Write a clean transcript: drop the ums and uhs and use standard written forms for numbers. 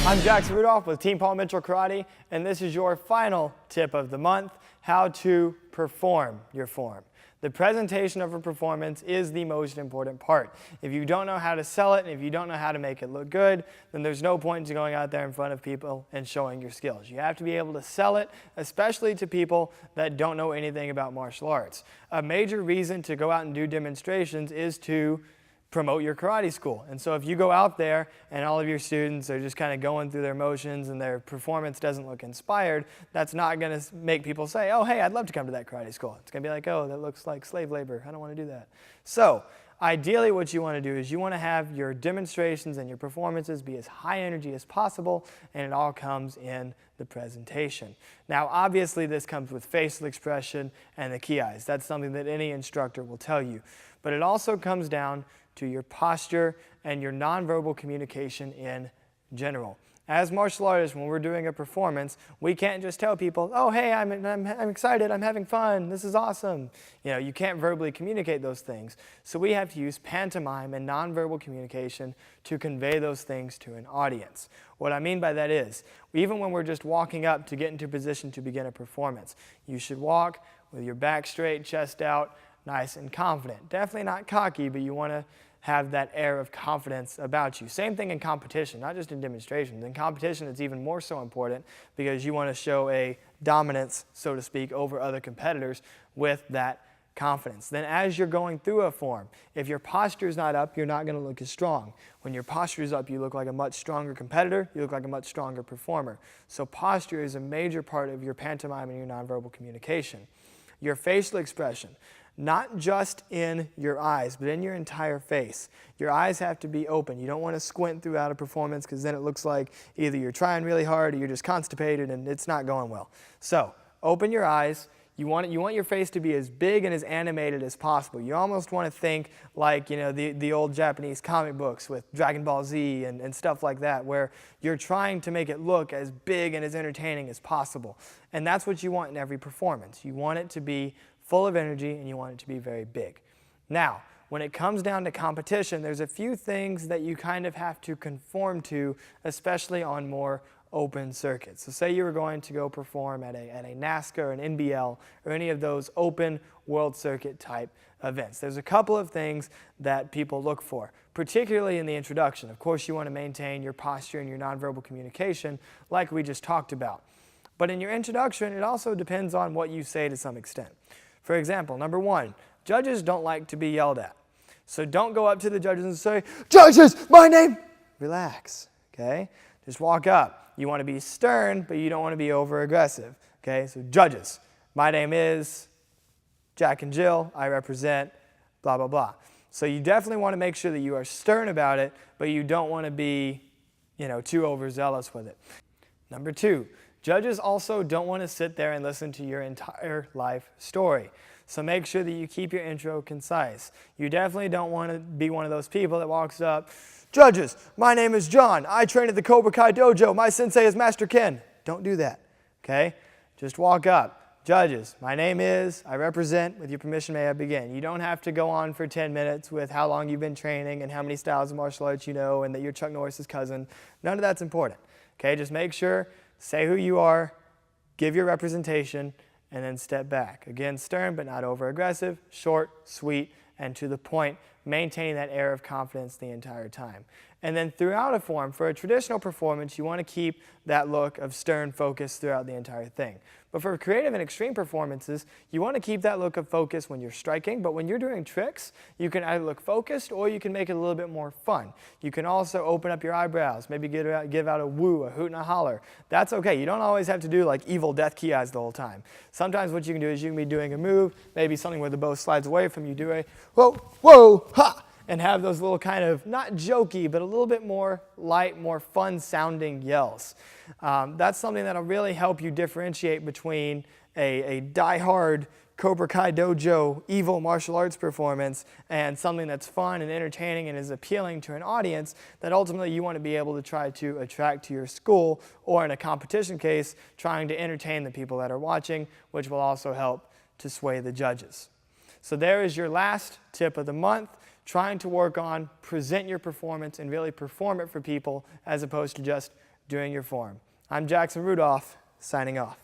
I'm Jackson Rudolph with Team Paul Mitchell Karate, and this is your final tip of the month, how to perform your form. The presentation of a performance is the most important part. If you don't know how to sell it and if you don't know how to make it look good, then there's no point in going out there in front of people and showing your skills. You have to be able to sell it, especially to people that don't know anything about martial arts. A major reason to go out and do demonstrations is to promote your karate school. And so if you go out there and all of your students are just kind of going through their motions and their performance doesn't look inspired, that's not going to make people say, oh, hey, I'd love to come to that karate school. It's going to be like, oh, that looks like slave labor. I don't want to do that. So ideally what you want to do is you want to have your demonstrations and your performances be as high energy as possible, and it all comes in the presentation. Now obviously this comes with facial expression and the key eyes. That's something that any instructor will tell you. But it also comes down to your posture and your nonverbal communication in general. As martial artists, when we're doing a performance, we can't just tell people, oh, hey, I'm excited, I'm having fun, this is awesome. You know, you can't verbally communicate those things. So we have to use pantomime and nonverbal communication to convey those things to an audience. What I mean by that is, even when we're just walking up to get into position to begin a performance, you should walk with your back straight, chest out, nice and confident. Definitely not cocky, but you want to have that air of confidence about you. Same thing in competition, not just in demonstrations. In competition, it's even more so important because you want to show a dominance, so to speak, over other competitors with that confidence. Then as you're going through a form, if your posture is not up, you're not going to look as strong. When your posture is up, you look like a much stronger competitor, you look like a much stronger performer. So posture is a major part of your pantomime and your nonverbal communication. Your facial expression. Not just in your eyes, but in your entire face. Your eyes have to be open. You don't want to squint throughout a performance because then it looks like either you're trying really hard or you're just constipated and it's not going well. So, open your eyes. You want your face to be as big and as animated as possible. You almost want to think like, you know, the old Japanese comic books with Dragon Ball Z and stuff like that, where you're trying to make it look as big and as entertaining as possible. And that's what you want in every performance. You want it to be full of energy, and you want it to be very big. Now, when it comes down to competition, there's a few things that you kind of have to conform to, especially on more open circuits. So say you were going to go perform at a NASCAR or an NBL or any of those open world circuit type events. There's a couple of things that people look for, particularly in the introduction. Of course, you want to maintain your posture and your nonverbal communication like we just talked about. But in your introduction, it also depends on what you say to some extent. For example, number one, judges don't like to be yelled at. So don't go up to the judges and say, judges, my name. Relax, okay? Just walk up. You want to be stern, but you don't want to be over aggressive, okay? So judges, my name is Jack and Jill. I represent blah, blah, blah. So you definitely want to make sure that you are stern about it, but you don't want to be, you know, too overzealous with it. Number two, judges also don't want to sit there and listen to your entire life story. So make sure that you keep your intro concise. You definitely don't want to be one of those people that walks up, judges, my name is John. I train at the Cobra Kai Dojo. My sensei is Master Ken. Don't do that, okay? Just walk up. Judges, my name is, I represent, with your permission may I begin. You don't have to go on for 10 minutes with how long you've been training and how many styles of martial arts you know and that you're Chuck Norris's cousin. None of that's important, okay? Just make sure, say who you are, give your representation, and then step back. Again, stern but not over-aggressive, short, sweet, and to the point, maintaining that air of confidence the entire time. And then throughout a form, for a traditional performance, you want to keep that look of stern focus throughout the entire thing. But for creative and extreme performances, you want to keep that look of focus when you're striking, but when you're doing tricks, you can either look focused or you can make it a little bit more fun. You can also open up your eyebrows, maybe give out a woo, a hoot and a holler. That's okay. You don't always have to do like evil death key eyes the whole time. Sometimes what you can do is you can be doing a move, maybe something where the bow slides away from you, do a whoa, whoa, ha! And have those little kind of, not jokey, but a little bit more light, more fun-sounding yells. That's something that'll really help you differentiate between a die-hard Cobra Kai Dojo evil martial arts performance and something that's fun and entertaining and is appealing to an audience that ultimately you want to be able to try to attract to your school, or in a competition case, trying to entertain the people that are watching, which will also help to sway the judges. So there is your last tip of the month. Trying to work on present your performance and really perform it for people as opposed to just during your form. I'm Jackson Rudolph, signing off.